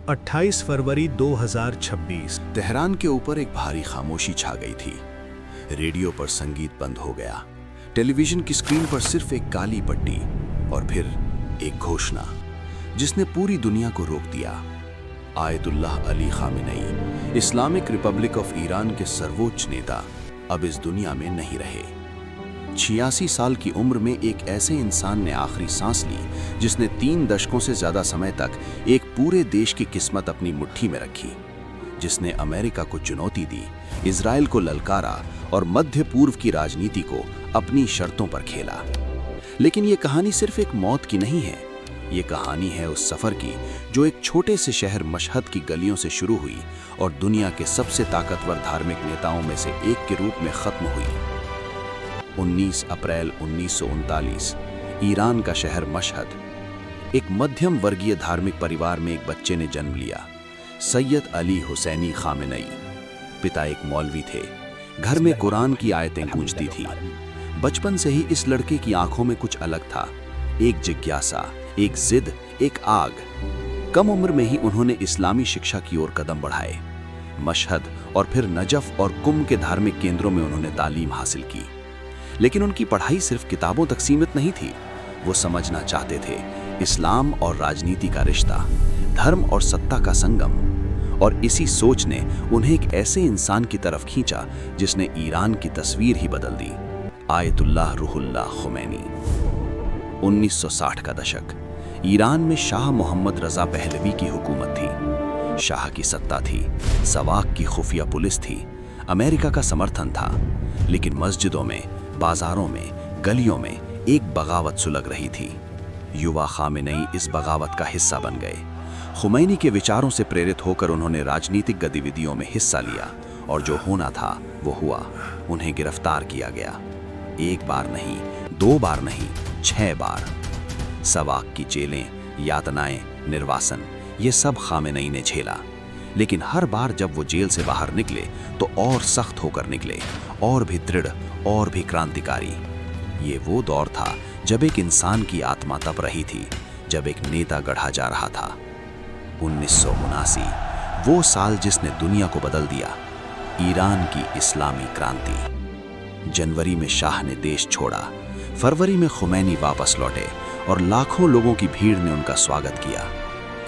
28 फरवरी 2026। Tehran के ऊपर एक भारी खामोशी छा गई थी। रेडियो पर संगीत बंद हो गया, टेलीविजन की स्क्रीन पर सिर्फ एक काली पट्टी और फिर एक घोषणा जिसने पूरी दुनिया को रोक दिया। Ayatollah Ali Khamenei, Islamic Republic of Iran के सर्वोच्च नेता, अब इस दुनिया में नहीं रहे। 86 साल की उम्र में एक ऐसे इंसान ने आखिरी सांस ली जिसने 3 दशकों से ज्यादा समय तक एक पूरे देश की किस्मत अपनी मुट्ठी में रखी, जिसने अमेरिका को चुनौती दी, इजराइल को ललकारा और मध्य पूर्व की राजनीति को अपनी शर्तों पर खेला। लेकिन ये कहानी सिर्फ एक मौत की नहीं है, ये कहानी है उस सफर की जो एक छोटे से शहर मशहद की गलियों से शुरू हुई और दुनिया के सबसे ताकतवर धार्मिक नेताओं में से एक के रूप में खत्म हुई। 19 अप्रैल 1939 ईरान का शहर मशहद। एक मध्यम वर्गीय धार्मिक परिवार में एक बच्चे ने जन्म लिया, सैयद अली हुसैनी खामेनेई। पिता एक मौलवी थे। घर में कुरान की आयतें गूंजती थी। बचपन से ही इस लड़के की आंखों में कुछ अलग था, एक जिज्ञासा, एक जिद, एक आग। कम उम्र में ही उन्होंने इस्लामी शिक्षा की ओर कदम बढ़ाए। मशहद और फिर नजफ और कुम के धार्मिक केंद्रों में उन्होंने तालीम हासिल की। लेकिन उनकी पढ़ाई सिर्फ किताबों तक सीमित नहीं थी। वो समझना चाहते थे इस्लाम और राजनीति का रिश्ता, धर्म और सत्ता का संगम। और इसी सोच ने उन्हें एक ऐसे इंसान की तरफ खींचा जिसने ईरान की तस्वीर ही बदल दी, आयतुल्लाह रूहुल्लाह खुमैनी। 1960 का दशक। ईरान में शाह मोहम्मद रजा पहलवी की हुकूमत थी। शाह की सत्ता थी, सवाक की खुफिया पुलिस थी, अमेरिका का समर्थन था। लेकिन मस्जिदों में, बाजारों में, गलियों में एक बगावत सुलग रही थी। युवा खामेनेई इस बगावत का हिस्सा बन गए। खुमैनी के विचारों से प्रेरित होकर उन्होंने राजनीतिक गतिविधियों में हिस्सा लिया और जो होना था वो हुआ। उन्हें गिरफ्तार किया गया। 1 बार नहीं, 2 बार नहीं, 6 बार। सवाक की जेलें, यातनाएं, निर्वासन, ये सब खामेनेई ने झेला। लेकिन हर बार जब वो जेल से बाहर निकले तो और सख्त होकर निकले, और भी दृढ़, और भी क्रांतिकारी। ये वो दौर था जब एक इंसान की आत्मा तप रही थी, जब एक नेता गढ़ा जा रहा था। 1979, वो साल जिसने दुनिया को बदल दिया, ईरान की इस्लामी क्रांति। जनवरी में शाह ने देश छोड़ा, फरवरी में खुमैनी वापस लौटे और लाखों लोगों की भीड़ ने उनका स्वागत किया।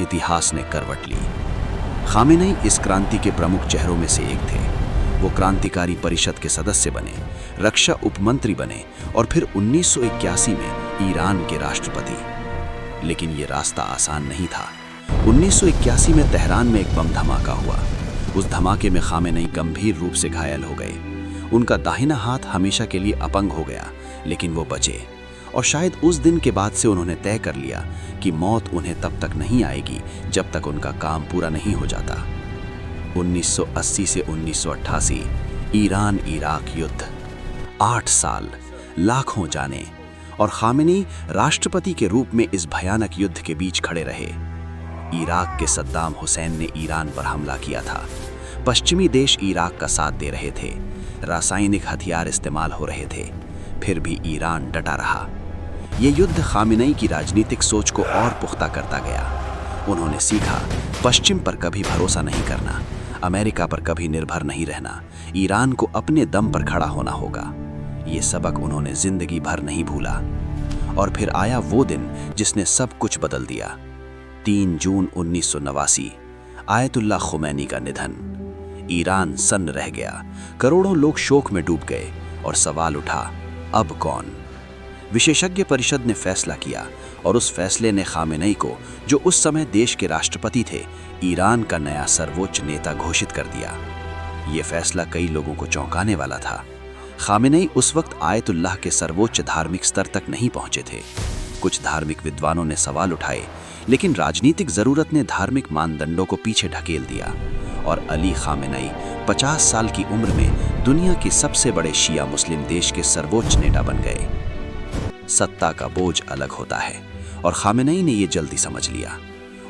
इतिहास ने करवट ली। खामेनेई इस क्रांति के प्रमुख चेहरों में से एक थे। वो क्रांतिकारी परिषद के सदस्य बने, रक्षा उपमंत्री बने और फिर 1981 में ईरान के राष्ट्रपति। लेकिन ये रास्ता आसान नहीं था। 1981 में तेहरान में एक बम धमाका हुआ। उस धमाके में खामेनेई गंभीर रूप से घायल हो गए। उनका दाहिना हाथ हमेशा के लिए अपंग हो गया, लेकिन वो बचे। और शायद उस दिन के बाद से उन्होंने तय कर लिया कि मौत उन्हें तब तक नहीं आएगी जब तक उनका काम पूरा नहीं हो जाता। 1980 से 1988 ईरान इराक युद्ध। 8 साल, लाखों जाने, और खामेनेई राष्ट्रपति के रूप में इस भयानक युद्ध के बीच खड़े रहे। इराक के सद्दाम हुसैन ने ईरान पर हमला किया था। पश्चिमी देश इराक का साथ दे रहे थे। रासायनिक हथियार इस्तेमाल हो रहे थे। फिर भी ईरान डटा रहा। ये युद्ध खामेनेई की राजनीतिक सोच को और पुख्ता करता गया। उन्होंने सीखा, पश्चिम पर कभी भरोसा नहीं करना, अमेरिका पर कभी निर्भर नहीं रहना, ईरान को अपने दम पर खड़ा होना होगा। ये सबक उन्होंने जिंदगी भर नहीं भूला। और फिर आया वो दिन जिसने सब कुछ बदल दिया। 3 जून 1989, आयतुल्लाह खुमैनी का निधन। ईरान सन्न रह गया। करोड़ों लोग शोक में डूब गए और सवाल उठा, अब कौन? विशेषज्ञ परिषद ने फैसला किया और उस फैसले ने खामेनेई को, जो उस समय देश के राष्ट्रपति थे, ईरान का नया सर्वोच्च नेता घोषित कर दिया। ये फैसला कई लोगों को चौंकाने वाला था। खामेनेई उस वक्त आयतुल्लाह के सर्वोच्च धार्मिक स्तर तक नहीं पहुंचे थे। कुछ धार्मिक विद्वानों ने सवाल उठाए, लेकिन राजनीतिक जरूरत ने धार्मिक मानदंडों को पीछे ढकेल दिया और अली खामेनेई 50 साल की उम्र में दुनिया के सबसे बड़े शिया मुस्लिम देश के सर्वोच्च नेता बन गए। सत्ता का बोझ अलग होता है और खामेनेई ने ये जल्दी समझ लिया।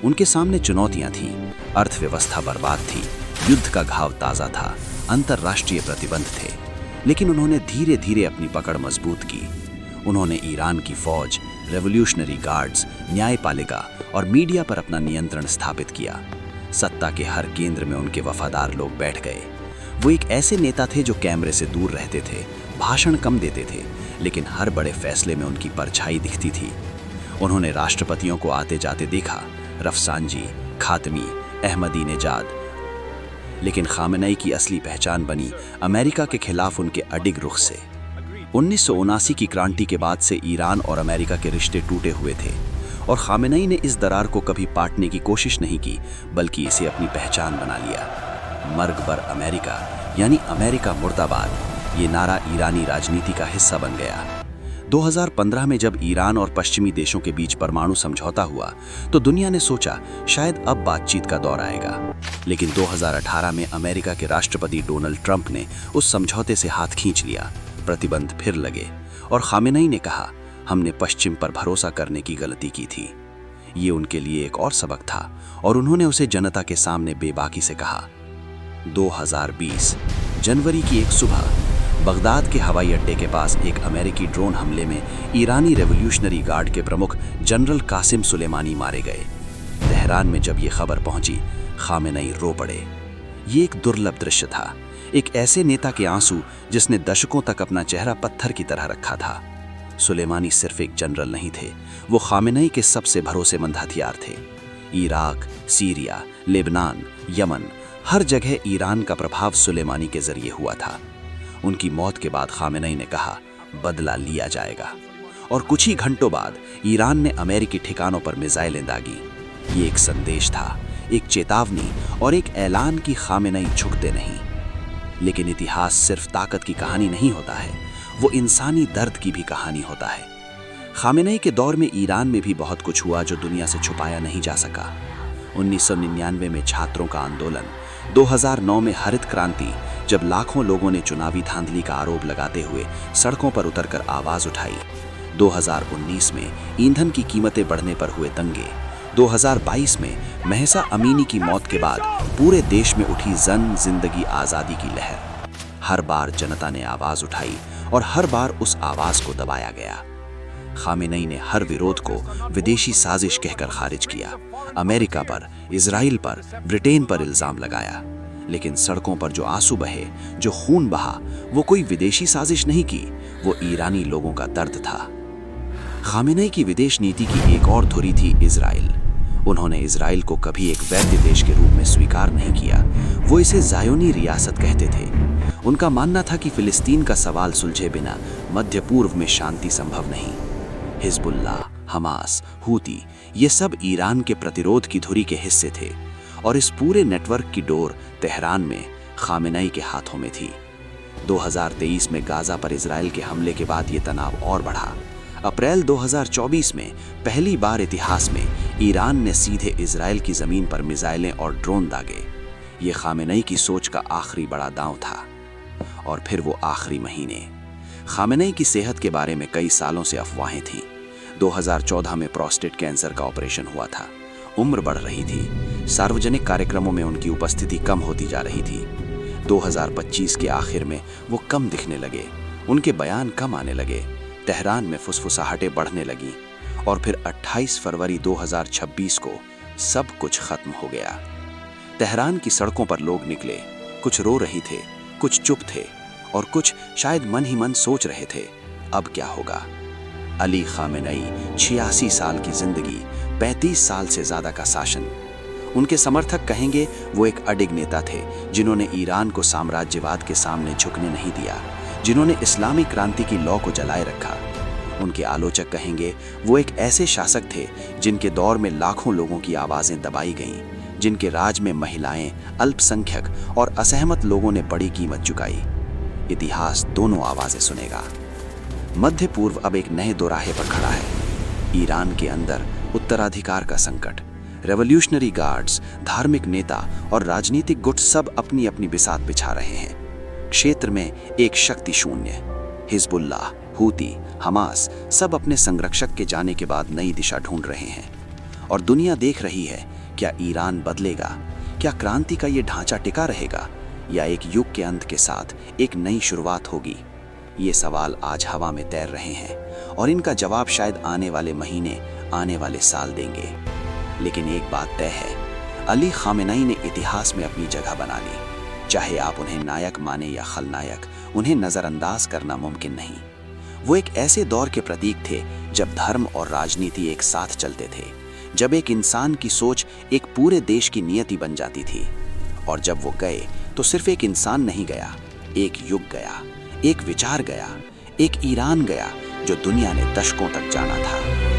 उनके सामने चुनौतियां थीं, अर्थव्यवस्था बर्बाद थी, युद्ध का घाव ताज़ा था, अंतर्राष्ट्रीय प्रतिबंध थे। लेकिन उन्होंने धीरे धीरे अपनी पकड़ मजबूत की। उन्होंने ईरान की फौज, रेवोल्यूशनरी गार्ड्स, न्यायपालिका और मीडिया पर अपना नियंत्रण स्थापित किया। सत्ता के हर केंद्र में उनके वफादार लोग बैठ गए। वो एक ऐसे नेता थे जो कैमरे से दूर रहते थे, भाषण कम देते थे, लेकिन हर बड़े फैसले में उनकी परछाई दिखती थी। उन्होंने राष्ट्रपतियों को आते जाते देखा, रफसांजी, खातमी, अहमदीनेजाद, लेकिन खामेनेई की असली पहचान बनी अमेरिका के खिलाफ उनके अडिग रुख से। 1979 की क्रांति के बाद से ईरान और अमेरिका के रिश्ते टूटे हुए थे और खामेनेई ने इस दरार को कभी पाटने की कोशिश नहीं की, बल्कि इसे अपनी पहचान बना लिया। मर्ग बर अमेरिका यानी अमेरिका मुर्दाबाद, ये नारा ईरानी राजनीति का हिस्सा बन गया। 2015 में जब ईरान और पश्चिमी देशों के बीच परमाणु समझौता हुआ तो दुनिया ने सोचा शायद अब बातचीत का दौर आएगा, लेकिन 2018 में अमेरिका के राष्ट्रपति डोनाल्ड ट्रंप ने उस समझौते से हाथ खींच लिया। प्रतिबंध फिर लगे और खामेनेई ने कहा, हमने पश्चिम पर भरोसा करने की गलती की थी। ये उनके लिए एक और सबक था और उन्होंने उसे जनता के सामने बेबाकी से कहा। 2020 जनवरी की एक सुबह बगदाद के हवाई अड्डे के पास एक अमेरिकी ड्रोन हमले में ईरानी रेवोल्यूशनरी गार्ड के प्रमुख जनरल कासिम सुलेमानी मारे गए। तेहरान में जब ये खबर पहुंची, खामेनेई रो पड़े। ये एक दुर्लभ दृश्य था, एक ऐसे नेता के आंसू जिसने दशकों तक अपना चेहरा पत्थर की तरह रखा था। सुलेमानी सिर्फ एक जनरल नहीं थे, वो खामेनेई के सबसे भरोसेमंद हथियार थे। इराक, सीरिया, लेबनान, यमन, हर जगह ईरान का प्रभाव सुलेमानी के जरिए हुआ था। उनकी मौत के बाद खामेनेई ने कहा, बदला लिया जाएगा, और कुछ ही घंटों बाद ईरान ने अमेरिकी ठिकानों पर मिसाइलें दागी। ये एक संदेश था, एक चेतावनी और एक ऐलान कि खामेनेई झुकते नहीं। लेकिन इतिहास सिर्फ ताकत की कहानी नहीं होता है, वो इंसानी दर्द की भी कहानी होता है। खामेनेई के दौर में ईरान में भी बहुत कुछ हुआ जो दुनिया से छुपाया नहीं जा सका। 1999 में छात्रों का आंदोलन, 2009 में हरित क्रांति, जब लाखों लोगों ने चुनावी धांधली का आरोप लगाते हुए सड़कों पर उतरकर आवाज उठाई। 2019 में ईंधन की कीमतें बढ़ने पर हुए दंगे। 2022 में महसा अमीनी की मौत के बाद पूरे देश में उठी जन जिंदगी आज़ादी की लहर। हर बार जनता ने आवाज उठाई और हर बार उस आवाज को दबाया गया। खामेनेई ने हर विरोध को विदेशी साजिश कहकर खारिज किया। अमेरिका पर, इजराइल पर, ब्रिटेन पर इल्जाम लगाया, लेकिन सड़कों पर जो आंसू बहे, जो खून बहा, वो कोई विदेशी साजिश नहीं की, वो ईरानी लोगों का दर्द था। खामेनेई की विदेश नीति की एक और धुरी थी इजराइल। उन्होंने इजराइल को कभी एक वैध देश के रूप में स्वीकार नहीं किया, वो इसे ज़ायोनी रियासत कहते थे। उनका मानना था कि फिलिस्तीन का सवाल सुलझे बिना मध्य पूर्व में शांति संभव नहीं। हिजबुल्लाह, हमास, हूती, ये सब ईरान के प्रतिरोध की धुरी के हिस्से थे और इस पूरे नेटवर्क की डोर तेहरान में खामेनेई के हाथों में थी। 2023 में गाजा पर इजराइल के हमले के बाद ये तनाव और बढ़ा। अप्रैल 2024 में पहली बार इतिहास में ईरान ने सीधे इजराइल की ज़मीन पर मिसाइलें और ड्रोन दागे। ये खामेनेई की सोच का आखिरी बड़ा दांव था। और फिर वो आखिरी महीने, खामेनेई की सेहत के बारे में कई सालों से अफवाहें थीं। 2014 में प्रोस्टेट कैंसर का ऑपरेशन हुआ था। उम्र बढ़ रही थी, सार्वजनिक कार्यक्रमों में उनकी उपस्थिति कम होती जा रही थी। 2025 के आखिर में वो कम दिखने लगे, उनके बयान कम आने लगे, तेहरान में फुसफुसाहटें बढ़ने लगीं और फिर 28 फरवरी 2026 को सब कुछ खत्म हो गया। तेहरान की सड़कों पर लोग निकले, कुछ रो रहे थे, कुछ चुप थे और कुछ शायद मन ही मन सोच रहे थे, अब क्या होगा। अली खामेनेई, 86 साल की जिंदगी, 35 साल से ज्यादा का शासन। उनके समर्थक कहेंगे वो एक अडिग नेता थे जिन्होंने ईरान को साम्राज्यवाद के सामने झुकने नहीं दिया, जिन्होंने इस्लामी क्रांति की लौ को जलाए रखा। उनके आलोचक कहेंगे वो एक ऐसे शासक थे जिनके दौर में लाखों लोगों की आवाजें दबाई गईं, जिनके राज में महिलाएं, अल्पसंख्यक और असहमत लोगों ने बड़ी कीमत चुकाई। इतिहास दोनों आवाजें सुनेगा। मध्य पूर्व अब एक नए दोराहे पर खड़ा है। ईरान के अंदर उत्तराधिकार का संकट, रेवोल्यूशनरी गार्ड्स, धार्मिक नेता और राजनीतिक गुट सब अपनी अपनी बिसात बिछा रहे हैं। क्षेत्र में एक शक्ति शून्य, हिजबुल्लाह, हूती, हमास सब अपने संरक्षक के जाने के बाद नई दिशा ढूंढ रहे हैं और दुनिया देख रही है, क्या ईरान बदलेगा? क्या क्रांति का ये ढांचा टिका रहेगा या एक युग के अंत के साथ एक नई शुरुआत होगी? ये सवाल आज हवा में तैर रहे हैं और इनका जवाब शायद आने वाले महीने, आने वाले साल देंगे। लेकिन एक बात तय है, अली खामेनेई ने इतिहास में अपनी जगह बना ली। चाहे आप उन्हें नायक माने या खलनायक, उन्हें नज़रअंदाज करना मुमकिन नहीं। वो एक ऐसे दौर के प्रतीक थे जब धर्म और राजनीति एक साथ चलते थे, जब एक इंसान की सोच एक पूरे देश की नियति बन जाती थी। और जब वो गए तो सिर्फ एक इंसान नहीं गया, एक युग गया, एक विचार गया, एक ईरान गया जो दुनिया ने दशकों तक जाना था।